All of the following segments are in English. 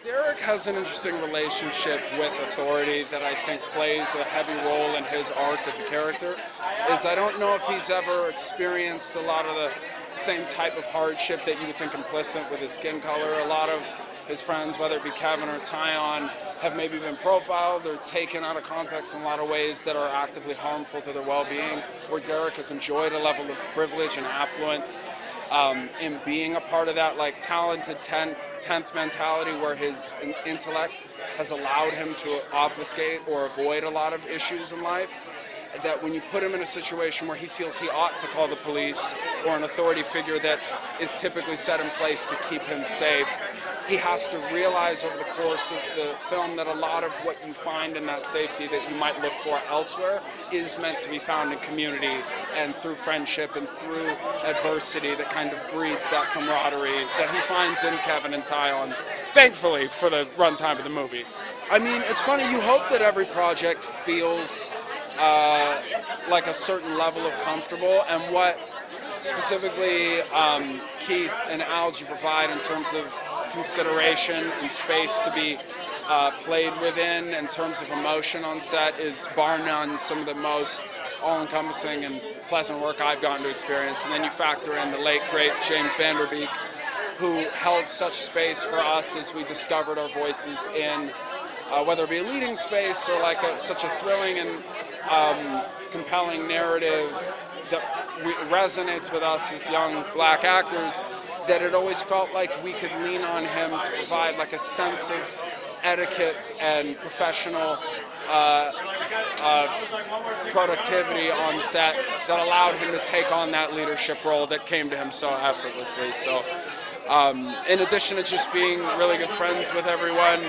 Derek has an interesting relationship with authority that I think plays a heavy role in his arc as a character. I don't know if he's ever experienced a lot of the same type of hardship that you would think implicit with his skin color. A lot of his friends, whether it be Kevin or Tyon, have maybe been profiled or taken out of context in a lot of ways that are actively harmful to their well-being, where Derek has enjoyed a level of privilege and affluence in being a part of that like talented 10th mentality, where his intellect has allowed him to obfuscate or avoid a lot of issues in life. That when you put him in a situation where he feels he ought to call the police or an authority figure that is typically set in place to keep him safe, he has to realize over the course of the film that a lot of what you find in that safety that you might look for elsewhere is meant to be found in community and through friendship and through adversity that kind of breeds that camaraderie that he finds in Kevin and Tyon, thankfully, for the runtime of the movie. I mean, it's funny, you hope that every project feels like a certain level of comfortable, and what specifically Keith and Algee provide in terms of consideration and space to be played within in terms of emotion on set is bar none some of the most all-encompassing and pleasant work I've gotten to experience. And then you factor in the late great James Van Der Beek, who held such space for us as we discovered our voices in whether it be a leading space or like such a thrilling and compelling narrative that resonates with us as young black actors, that it always felt like we could lean on him to provide like a sense of etiquette and professional productivity on set that allowed him to take on that leadership role that came to him so effortlessly. So in addition to just being really good friends with everyone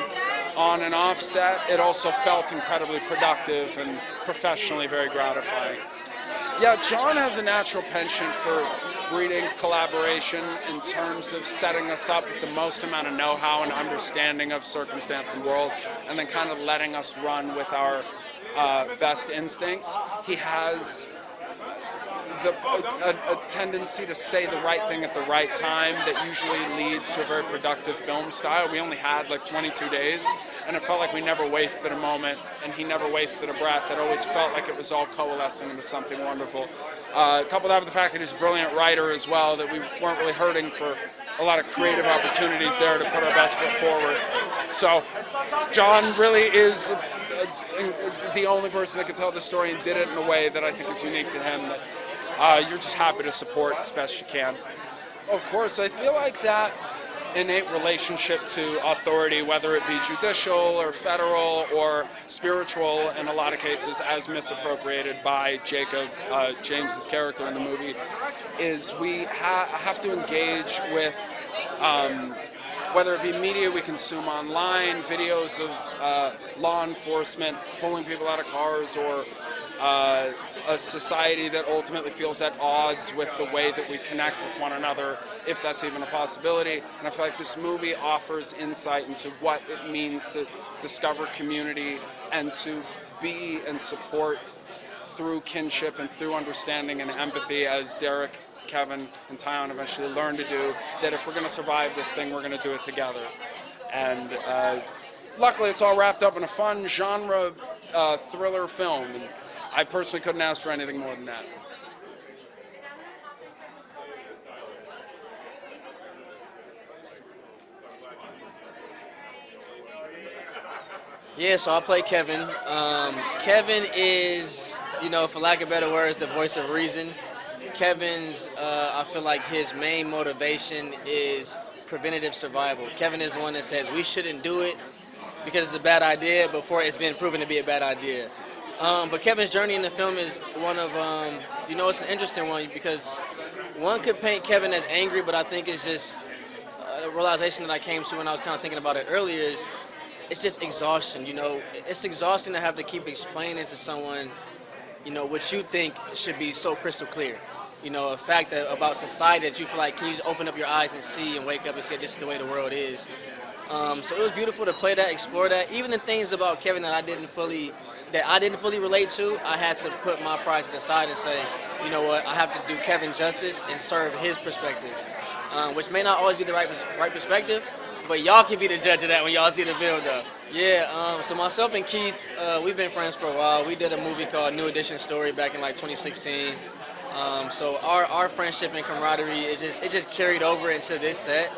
on and off set, it also felt incredibly productive and professionally very gratifying. Yeah, John has a natural penchant for breeding collaboration in terms of setting us up with the most amount of know-how and understanding of circumstance and world, and then kind of letting us run with our best instincts. He has a tendency to say the right thing at the right time that usually leads to a very productive film style. We only had like 22 days, and it felt like we never wasted a moment, and he never wasted a breath. It always felt like it was all coalescing into something wonderful. Coupled that with the fact that he's a brilliant writer as well, that we weren't really hurting for a lot of creative opportunities there to put our best foot forward. So John really is the only person that could tell the story and did it in a way that I think is unique to him, that you're just happy to support as best you can. Of course, I feel like that innate relationship to authority, whether it be judicial or federal or spiritual in a lot of cases, as misappropriated by Jacob, James's character in the movie, is we have to engage with whether it be media we consume online, videos of law enforcement pulling people out of cars, or a society that ultimately feels at odds with the way that we connect with one another, if that's even a possibility. And I feel like this movie offers insight into what it means to discover community and to be and support through kinship and through understanding and empathy, as Derek, Kevin, and Tyon eventually learn to do, that if we're going to survive this thing, we're going to do it together. And luckily it's all wrapped up in a fun genre thriller film. And I personally couldn't ask for anything more than that. Yeah, so I play Kevin. Kevin is, for lack of better words, the voice of reason. Kevin's, I feel like his main motivation is preventative survival. Kevin is the one that says we shouldn't do it because it's a bad idea before it's been proven to be a bad idea. But Kevin's journey in the film is one of, it's an interesting one, because one could paint Kevin as angry, but I think it's just a realization that I came to when I was kind of thinking about it earlier is it's just exhaustion. It's exhausting to have to keep explaining to someone, what you think should be so crystal clear. A fact about society that you feel like, can you just open up your eyes and see and wake up and say this is the way the world is. So it was beautiful to play that, explore that. Even the things about Kevin that I didn't fully relate to, I had to put my pride to the side and say, you know what, I have to do Kevin justice and serve his perspective, which may not always be the right perspective, but y'all can be the judge of that when y'all see the film, though. Yeah, so myself and Keith, we've been friends for a while. We did a movie called New Edition Story back in like 2016. So our friendship and camaraderie it just carried over into this set.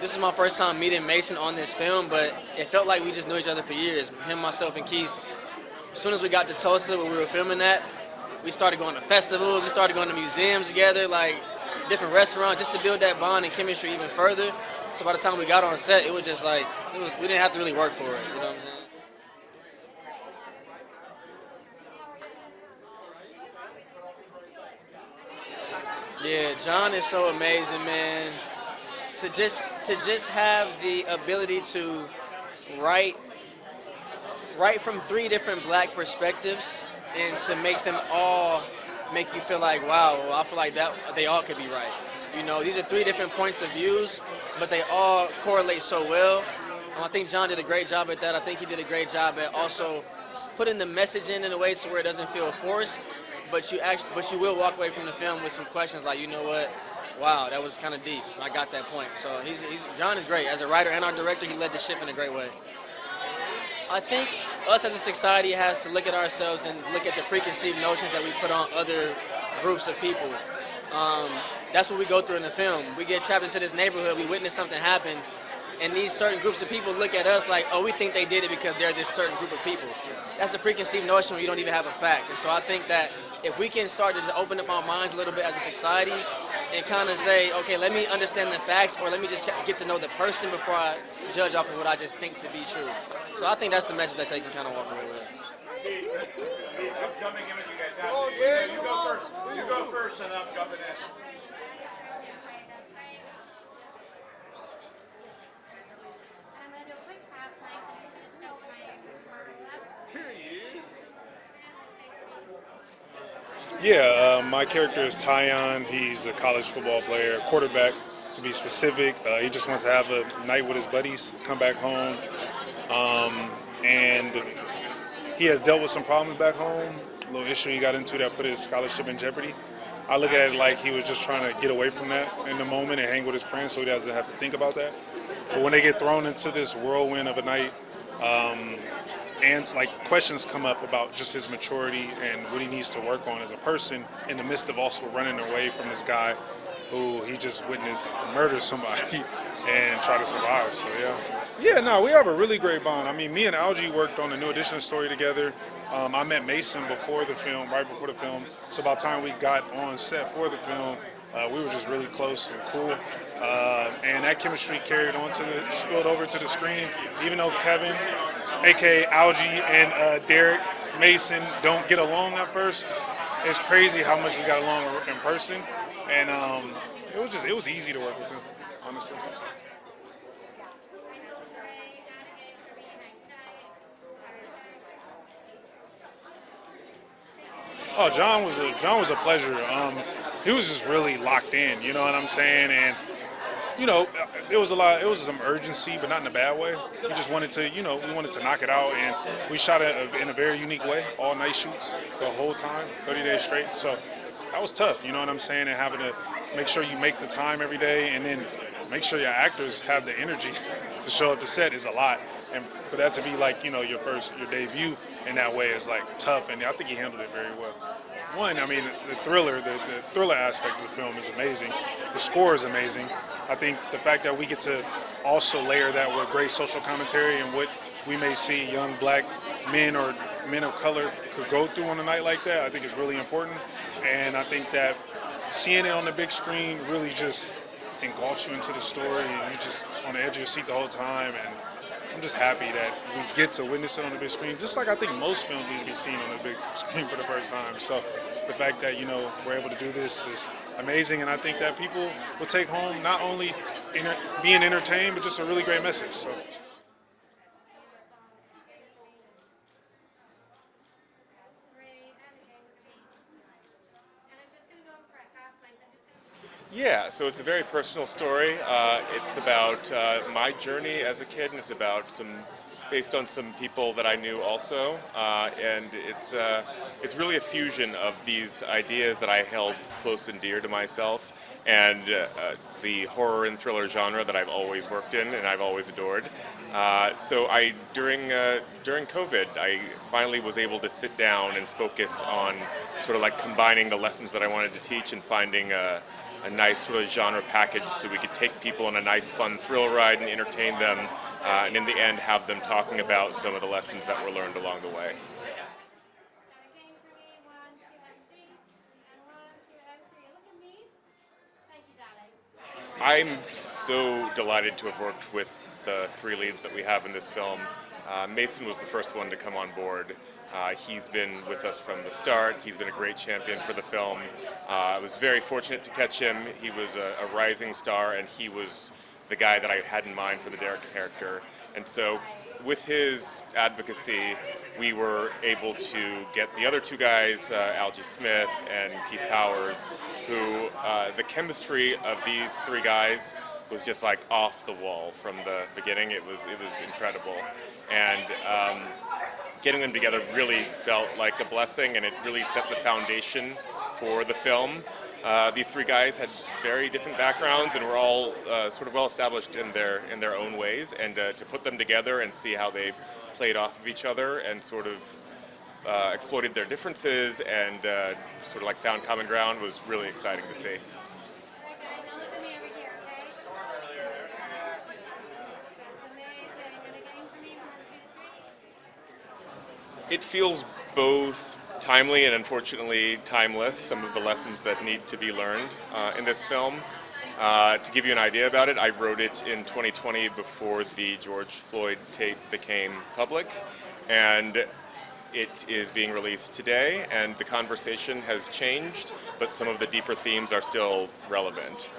This is my first time meeting Mason on this film, but it felt like we just knew each other for years. Him, myself, and Keith. As soon as we got to Tulsa, where we were filming that, we started going to festivals. We started going to museums together, like different restaurants, just to build that bond and chemistry even further. So by the time we got on set, it was just like we didn't have to really work for it. You know what I'm saying? Yeah, John is so amazing, man. To just have the ability to write from three different black perspectives and to make them all make you feel like, wow, well, I feel like that they all could be right. You know, these are three different points of views, but they all correlate so well. I think John did a great job at that. I think he did a great job at also putting the message in a way to where it doesn't feel forced, but you will walk away from the film with some questions like, you know what, wow, that was kind of deep. I got that point. So John is great. As a writer and our director, he led the ship in a great way. I think us as a society has to look at ourselves and look at the preconceived notions that we put on other groups of people. That's what we go through in the film. We get trapped into this neighborhood, we witness something happen, and these certain groups of people look at us like, oh, we think they did it because they're this certain group of people. That's a preconceived notion where you don't even have a fact. And so I think that if we can start to just open up our minds a little bit as a society and kind of say, okay, let me understand the facts, or let me just get to know the person before I judge off of what I just think to be true. So I think that's the message that they can kind of walk away with. I'm jumping in with you guys now. You go first. You go first, and I'm jumping in. Yeah, my character is Tyon. He's a college football player, quarterback to be specific. He just wants to have a night with his buddies, come back home. And he has dealt with some problems back home, a little issue he got into that put his scholarship in jeopardy. I look at it like he was just trying to get away from that in the moment and hang with his friends so he doesn't have to think about that. But when they get thrown into this whirlwind of a night, and like questions come up about just his maturity and what he needs to work on as a person in the midst of also running away from this guy who he just witnessed murder somebody and try to survive. So yeah, no, we have a really great bond. I mean, me and Algee worked on the New Edition story together. I met Mason before the film, right before the film. So by the time we got on set for the film, we were just really close and cool. And that chemistry carried on spilled over to the screen. Even though Kevin, aka Algee, and Derek Mason don't get along at first, it's crazy how much we got along in person. And it was easy to work with them, honestly. Oh, John was a pleasure. He was just really locked in, you know what I'm saying? And you know, it was some urgency, but not in a bad way. We just wanted to, we wanted to knock it out, and we shot it in a very unique way, all night shoots the whole time, 30 days straight. So that was tough, you know what I'm saying? And having to make sure you make the time every day, and then make sure your actors have the energy to show up to set is a lot. And for that to be like, your debut in that way is like tough, and I think he handled it very well. One, I mean, the thriller aspect of the film is amazing. The score is amazing. I think the fact that we get to also layer that with great social commentary and what we may see young black men or men of color could go through on a night like that, I think is really important. And I think that seeing it on the big screen really just engulfs you into the story, and you're just on the edge of your seat the whole time. And I'm just happy that we get to witness it on the big screen, just like I think most films need to be seen on the big screen for the first time. So the fact that, we're able to do this is amazing, and I think that people will take home not only being entertained, but just a really great message. So. Yeah, so it's a very personal story. It's about my journey as a kid, and it's about based on some people that I knew also, and it's really a fusion of these ideas that I held close and dear to myself, and the horror and thriller genre that I've always worked in and I've always adored. So during COVID, I finally was able to sit down and focus on sort of like combining the lessons that I wanted to teach and finding a nice sort of genre package so we could take people on a nice fun thrill ride and entertain them, and in the end have them talking about some of the lessons that were learned along the way. I'm so delighted to have worked with the three leads that we have in this film. Mason was the first one to come on board. He's been with us from the start. He's been a great champion for the film. I was very fortunate to catch him. He was a rising star, and he was the guy that I had in mind for the Derek character. And so with his advocacy, we were able to get the other two guys, Algee Smith and Keith Powers, who the chemistry of these three guys was just like off the wall from the beginning. It was incredible. And getting them together really felt like a blessing, and it really set the foundation for the film. These three guys had very different backgrounds and were all sort of well established in their own ways, and to put them together and see how they played off of each other and sort of exploited their differences and sort of like found common ground was really exciting to see. It feels both timely and unfortunately timeless, some of the lessons that need to be learned in this film. To give you an idea about it, I wrote it in 2020 before the George Floyd tape became public, and it is being released today, and the conversation has changed, but some of the deeper themes are still relevant.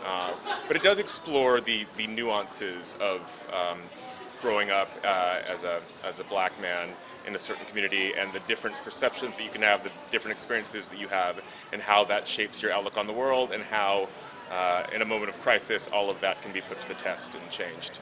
But it does explore the nuances of growing up as a black man in a certain community, and the different perceptions that you can have, the different experiences that you have, and how that shapes your outlook on the world, and how in a moment of crisis all of that can be put to the test and changed.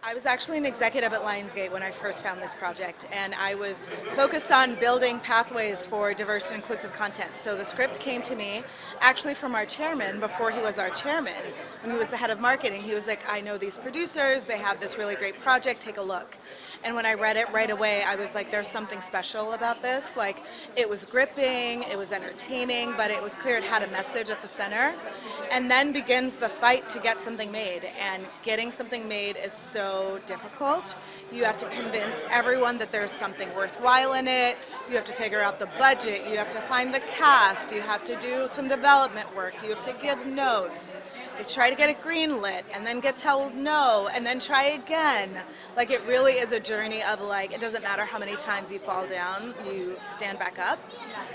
I was actually an executive at Lionsgate when I first found this project, and I was focused on building pathways for diverse and inclusive content. So the script came to me actually from our chairman before he was our chairman. When he was the head of marketing, he was like, I know these producers, they have this really great project, take a look. And when I read it right away, I was like, there's something special about this. Like, it was gripping, it was entertaining, but it was clear it had a message at the center. And then begins the fight to get something made. And getting something made is so difficult. You have to convince everyone that there's something worthwhile in it. You have to figure out the budget. You have to find the cast. You have to do some development work. You have to give notes. You try to get it greenlit, and then get told no, and then try again. Like, it really is a journey of, like, it doesn't matter how many times you fall down, you stand back up.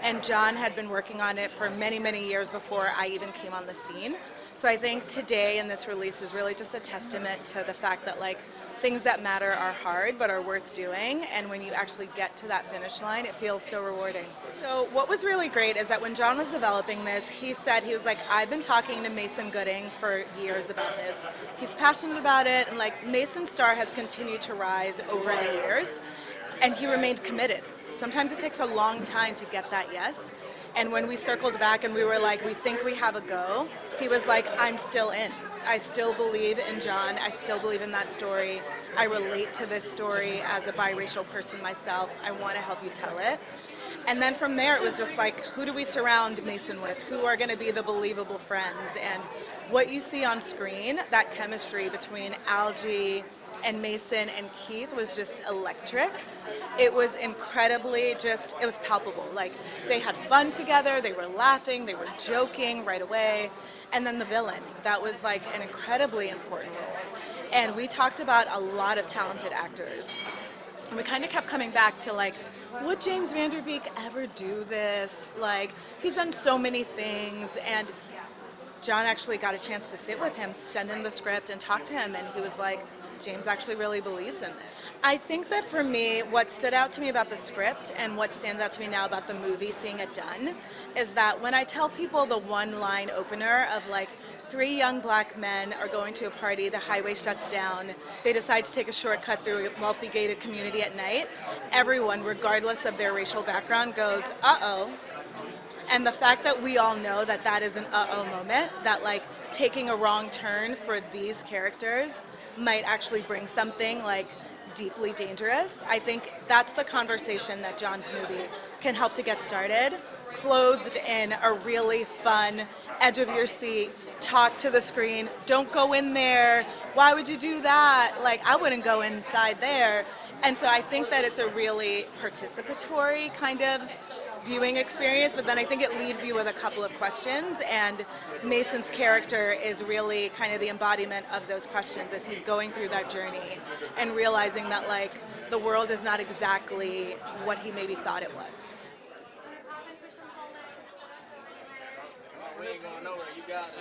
And John had been working on it for many, many years before I even came on the scene. So I think today in this release is really just a testament to the fact that, like, things that matter are hard but are worth doing, and when you actually get to that finish line, it feels so rewarding. So what was really great is that when John was developing this, he was like, I've been talking to Mason Gooding for years about this. He's passionate about it, and like, Mason's star has continued to rise over the years, and he remained committed. Sometimes it takes a long time to get that yes. And when we circled back and we were like, we think we have a go, he was like, I'm still in. I still believe in John. I still believe in that story. I relate to this story as a biracial person myself. I want to help you tell it. And then from there, it was just like, who do we surround Mason with? Who are going to be the believable friends? And what you see on screen, that chemistry between Algee and Mason and Keith was just electric. It was incredibly it was palpable. Like, they had fun together, they were laughing, they were joking right away. And then the villain, that was like an incredibly important role. And we talked about a lot of talented actors. And we kind of kept coming back to, like, would James Van Der Beek ever do this? Like, he's done so many things, and John actually got a chance to sit with him, send him the script, and talk to him, and he was like, James actually really believes in this. I think that for me, what stood out to me about the script and what stands out to me now about the movie, seeing it done, is that when I tell people the one-line opener of like, 3 young black men are going to a party, the highway shuts down, they decide to take a shortcut through a wealthy gated community at night, everyone, regardless of their racial background, goes, uh-oh. And the fact that we all know that that is an uh-oh moment, that like taking a wrong turn for these characters might actually bring something like deeply dangerous, I think that's the conversation that John's movie can help to get started, clothed in a really fun, edge of your seat, talk to the screen, don't go in there, why would you do that? Like, I wouldn't go inside there. And so I think that it's a really participatory kind of viewing experience, but then I think it leaves you with a couple of questions, and Mason's character is really kind of the embodiment of those questions as he's going through that journey and realizing that like the world is not exactly what he maybe thought it was. We ain't going nowhere. You got it.